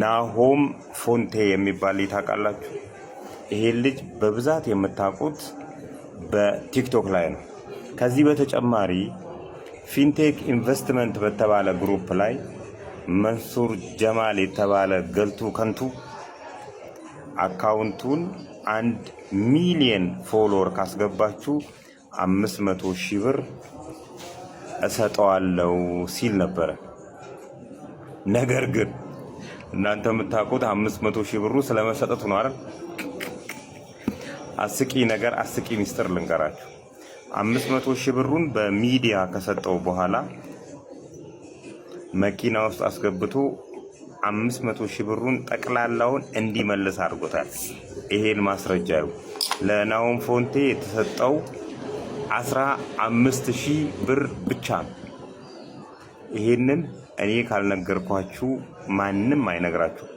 ናሆም ፎንቴ የሚባል ታውቃላችሁ? ይሄ ልጅ በብዛት የምታውቁት በቲክቶክ ላይ ነው። ከዚህ በተጨማሪ ፊንቴክ ኢንቨስትመንት በተባለ ግሩፕ ላይ መንሱር ጀማል የተባለ ገልቱ ከንቱ አካውንቱን 1 ሚሊየን ፎሎወር ካስገባችሁ 500,000 ብር እሰጠዋለሁ ሲል ነበር። ነገር ግን እናንተ የምታውቁት 500,000 ብሩ ስለመሰጠቱ ነው አይደል? አስቂ ነገር አስቂ ሚስጥር ልንገራችሁ። 500,000 ብሩን በሚዲያ ከሰጠው በኋላ መኪና ውስጥ አስገብቶ 500,000 ብሩን ጠቅላላውን እንዲመልስ አድርጎታል። ይሄን ማስረጃው ለናሆም ፎንቴ የተሰጠው 15,000 ብር ብቻ ነው። ይሄንን እኔ ካልነገርኳችሁ ማንም አይነግራችሁ።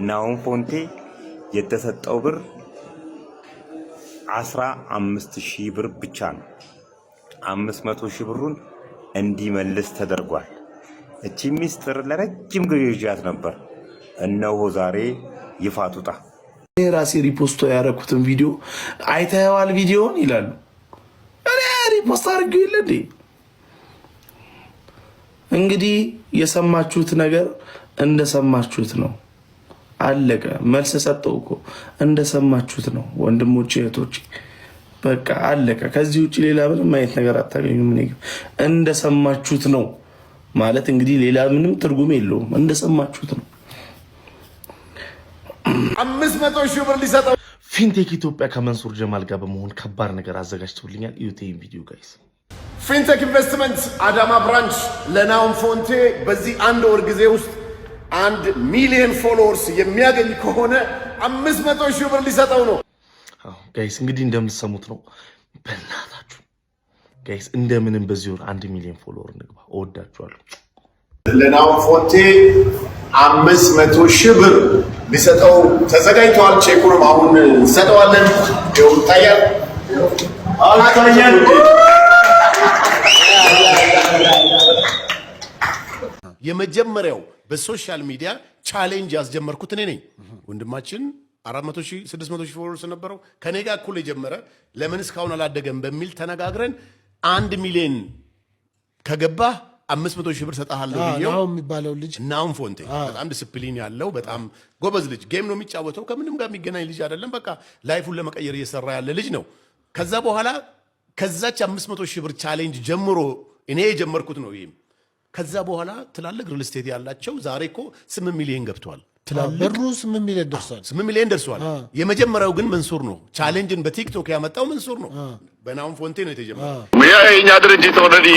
ናሆም ፎንቴ የተሰጠው ብር 15,000 ብር ብቻ ነው። 500,000 ብሩን እንዲመልስ ተደርጓል። እቺ ሚስጥር ለረጅም ጊዜ ይዣት ነበር። እነሆ ዛሬ ይፋ ትውጣ። ራሴ ሪፖስት ያደረኩትን ቪዲዮ አይተኸዋል ቪዲዮን ይላሉ። እኔ ሪፖስት አድርጌው የለ እንዴ? እንግዲህ የሰማችሁት ነገር እንደሰማችሁት ነው። አለቀ። መልስ ሰጠው እኮ እንደሰማችሁት ነው ወንድሞቼ እህቶቼ፣ በቃ አለቀ። ከዚህ ውጭ ሌላ ምንም አይነት ነገር አታገኙም። ምን እንደሰማችሁት ነው ማለት እንግዲህ ሌላ ምንም ትርጉም የለውም። እንደሰማችሁት ነው። 500,000 ብር ሊሰጠው ፊንቴክ ኢትዮጵያ ከመንሱር ጀማል ጋር በመሆን ከባድ ነገር አዘጋጅተውልኛል። ዩቲዩብ ቪዲዮ ጋይስ። ፊንቴክ ኢንቨስትመንት አዳማ ብራንች ለናሆም ፎንቴ በዚህ 1 ወር ጊዜ ውስጥ 1 ሚሊዮን ፎሎወርስ የሚያገኝ ከሆነ 500,000 ብር ሊሰጠው ነው። ጋይስ እንግዲህ እንደምትሰሙት ነው። በእናታችሁ ጋይስ እንደምንም በዚህ ወር 1 ሚሊዮን ፎሎወር እንግባ። እወዳችኋለሁ። ለናሆም ፎንቴ 500,000 ብር ሊሰጠው ተዘጋጅቷል። ቼኩንም አሁን እንሰጠዋለን። ይኸው ይታያል። የመጀመሪያው በሶሻል ሚዲያ ቻሌንጅ ያስጀመርኩት እኔ ነኝ። ወንድማችን 400,000 600,000 ፎሎወርስ ነበረው ከኔ ጋር እኩል የጀመረ ለምን እስካሁን አላደገም በሚል ተነጋግረን 1 ሚሊዮን ከገባ 500,000 ብር ሰጣሃለሁ ብዬው ናሆም የሚባለው ልጅ ናሆም ፎንቴ በጣም ዲስፕሊን ያለው በጣም ጎበዝ ልጅ፣ ጌም ነው የሚጫወተው፣ ከምንም ጋር የሚገናኝ ልጅ አይደለም። በቃ ላይፉን ለመቀየር እየሰራ ያለ ልጅ ነው። ከዛ በኋላ ከዛች 500,000 ብር ቻሌንጅ ጀምሮ እኔ የጀመርኩት ነው። ይሄም ከዛ በኋላ ትላልቅ ሪል ስቴት ያላቸው ዛሬ እኮ 8 ሚሊዮን ገብቷል። ብሩ 8 ሚሊዮን ደርሷል። 8 ሚሊዮን ደርሷል። የመጀመሪያው ግን መንሱር ነው። ቻሌንጅን በቲክቶክ ያመጣው መንሱር ነው። በናሆም ፎንቴ ነው የተጀመረው። የኛ ድርጅት ኦልሬዲ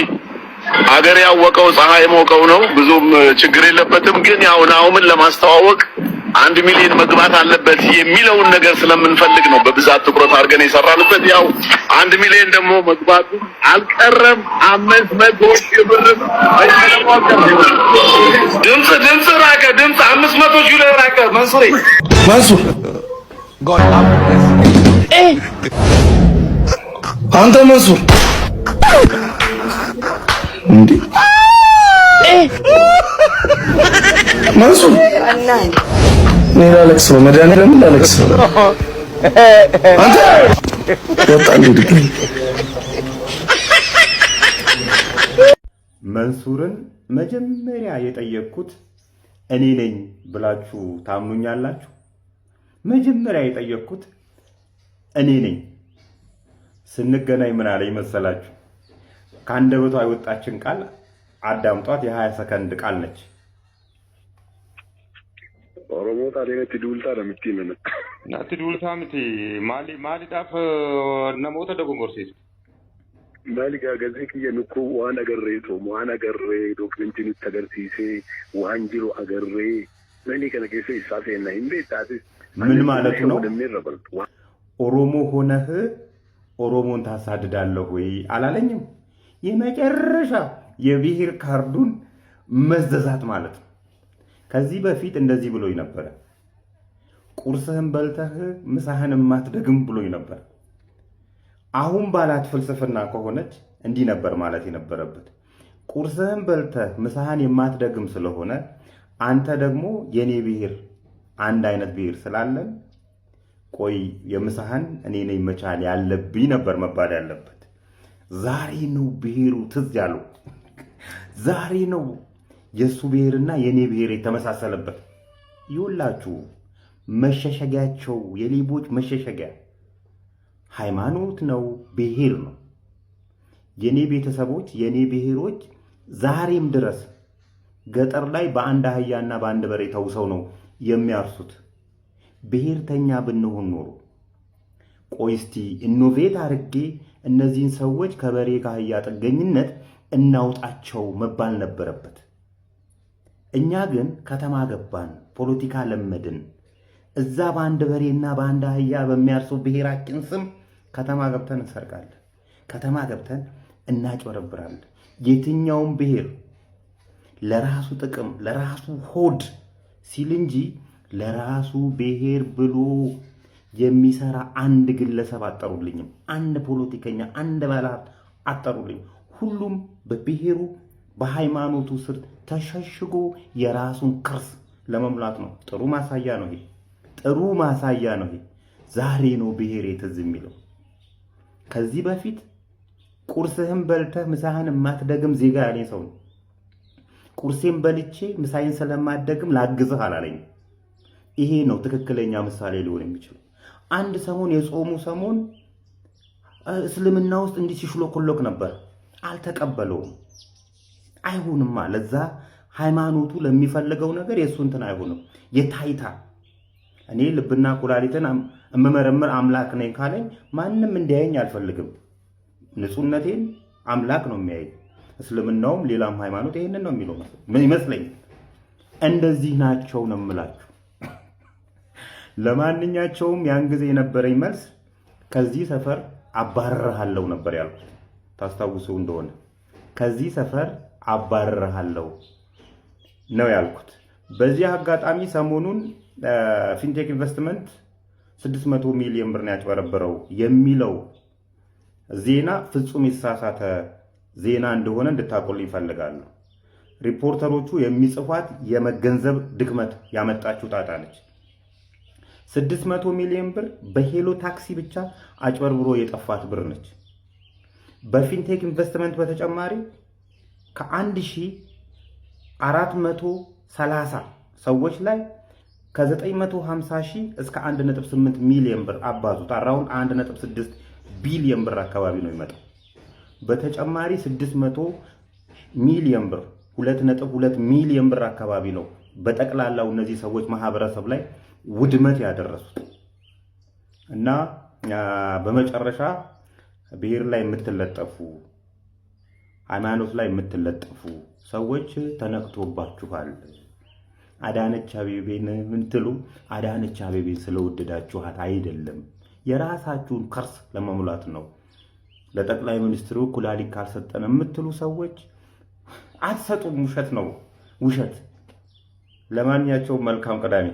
አገር ያወቀው ፀሐይ ሞቀው ነው። ብዙም ችግር የለበትም። ግን ያው ናሆምን ለማስተዋወቅ 1 ሚሊዮን መግባት አለበት የሚለውን ነገር ስለምንፈልግ ነው በብዛት ትኩረት አድርገን የሰራንበት። ያው 1 ሚሊዮን ደግሞ መግባቱ አልቀረም። 500,000 ብር ድምፅ ራቀ። ድምፅ 500,000 ብር ራቀ። መንሱር አንተ መንሱር እንዴ መንሱር ኔላ ለክስ ነው መድኃኒዓለም ላለክስ ነው። አንተ ወጣ እንዴ? መንሱርን መጀመሪያ የጠየቅኩት እኔ ነኝ ብላችሁ ታምኑኛላችሁ? መጀመሪያ የጠየቅኩት እኔ ነኝ። ስንገናኝ ምን አለኝ መሰላችሁ? ከአንደበቷ የወጣችን ቃል አዳምጧት። የ20 ሰከንድ ቃል ነች። ኦሮሞ ታዲያ ትዱልታ ለምቲ ምን ትዱልታ ምቲ ማሊ ዳፍ ነሞተ ደጎንጎርሲስ ማሊጋ ገዚህ የንኩ ዋና ገሬቶ ዋና ገሬ ዶክመንቲን ተገርሲሴ ዋንጂሮ አገሬ ለኔ ከነከሰ ይሳፈና እንዴት ምን ማለት ነው? ኦሮሞ ሆነህ ኦሮሞን ታሳድዳለህ ወይ አላለኝም። የመጨረሻ የብሔር ካርዱን መዘዛት ማለት ነው። ከዚህ በፊት እንደዚህ ብሎኝ ነበር። ቁርስህን በልተህ ምሳህን ማትደግም ብሎኝ ነበር። አሁን ባላት ፍልስፍና ከሆነች እንዲህ ነበር ማለት የነበረበት። ቁርስህን በልተህ ምሳህን የማትደግም ስለሆነ አንተ ደግሞ የኔ ብሔር አንድ አይነት ብሔር ስላለን ቆይ የምሳህን እኔ ነኝ መቻል ያለብኝ ነበር መባል ያለበት። ዛሬ ነው ብሔሩ ትዝ ያለው። ዛሬ ነው የሱ ብሔርና የኔ ብሔር የተመሳሰለበት። ይውላችሁ መሸሸጊያቸው የሌቦች መሸሸጊያ ሃይማኖት ነው፣ ብሔር ነው። የኔ ቤተሰቦች የኔ ብሔሮች ዛሬም ድረስ ገጠር ላይ በአንድ አህያና በአንድ በሬ ተውሰው ነው የሚያርሱት። ብሔርተኛ ብንሆን ኖሮ ቆይ እስቲ ኢኖቬት አድርጌ እነዚህን ሰዎች ከበሬ ከአህያ ጥገኝነት እናውጣቸው መባል ነበረበት። እኛ ግን ከተማ ገባን፣ ፖለቲካ ለመድን። እዛ በአንድ በሬና በአንድ አህያ በሚያርሰው ብሔራችን ስም ከተማ ገብተን እንሰርቃለን፣ ከተማ ገብተን እናጭበረብራለን። የትኛውም ብሔር ለራሱ ጥቅም ለራሱ ሆድ ሲል እንጂ ለራሱ ብሔር ብሎ የሚሰራ አንድ ግለሰብ አጠሩልኝም፣ አንድ ፖለቲከኛ፣ አንድ ባለሀብት አጠሩልኝ። ሁሉም በብሔሩ በሃይማኖቱ ስር ተሸሽጎ የራሱን ቅርስ ለመሙላት ነው። ጥሩ ማሳያ ነው ይሄ፣ ጥሩ ማሳያ ነው ይሄ። ዛሬ ነው ብሔር ትዝ የሚለው። ከዚህ በፊት ቁርስህን በልተህ ምሳህን የማትደግም ዜጋ ያለኝ ሰው ነው። ቁርሴን በልቼ ምሳዬን ስለማደግም ላግዝህ አላለኝ። ይሄ ነው ትክክለኛ ምሳሌ ሊሆን የሚችለው። አንድ ሰሞን የጾሙ ሰሞን እስልምና ውስጥ እንዲህ ሲሽሎኮሎክ ነበር፣ አልተቀበለውም። አይሆንማ፣ ለዛ ሃይማኖቱ ለሚፈልገው ነገር የእሱ እንትን አይሆንም። የታይታ እኔ ልብና ኩላሊትን እመመረምር አምላክ ነኝ ካለኝ ማንም እንዲያየኝ አልፈልግም። ንጹህነቴን አምላክ ነው የሚያየኝ። እስልምናውም ሌላም ሃይማኖት ይሄንን ነው የሚለው ይመስለኝ። እንደዚህ ናቸው ነው የምላችሁ። ለማንኛቸውም ያን ጊዜ የነበረኝ መልስ ከዚህ ሰፈር አባረርሃለሁ ነበር ያልኩት። ታስታውሱ እንደሆነ ከዚህ ሰፈር አባረርሃለሁ ነው ያልኩት። በዚህ አጋጣሚ ሰሞኑን ፊንቴክ ኢንቨስትመንት 600 ሚሊዮን ብር ነው ያጭበረበረው የሚለው ዜና ፍጹም የተሳሳተ ዜና እንደሆነ እንድታቆልኝ ይፈልጋሉ። ሪፖርተሮቹ የሚጽፏት የመገንዘብ ድክመት ያመጣችው ጣጣ ነች። 600 ሚሊዮን ብር በሄሎ ታክሲ ብቻ አጭበርብሮ የጠፋት ብር ነች። በፊንቴክ ኢንቨስትመንት በተጨማሪ ከ1430 ሰዎች ላይ ከ950 ሺህ እስከ 1.8 ሚሊዮን ብር አባዙት። አራውን 1.6 ቢሊዮን ብር አካባቢ ነው ይመጣው። በተጨማሪ 600 ሚሊዮን ብር 2.2 ሚሊዮን ብር አካባቢ ነው በጠቅላላው እነዚህ ሰዎች ማህበረሰብ ላይ ውድመት ያደረሱት። እና በመጨረሻ ብሔር ላይ የምትለጠፉ ሃይማኖት ላይ የምትለጠፉ ሰዎች ተነክቶባችኋል። አዳነች አቤቤን ምንትሉ አዳነች አቤቤን ስለወደዳችኋት አይደለም፣ የራሳችሁን ከርስ ለመሙላት ነው። ለጠቅላይ ሚኒስትሩ ኩላሊት ካልሰጠን የምትሉ ሰዎች አትሰጡም። ውሸት ነው ውሸት። ለማንኛቸውም መልካም ቅዳሜ።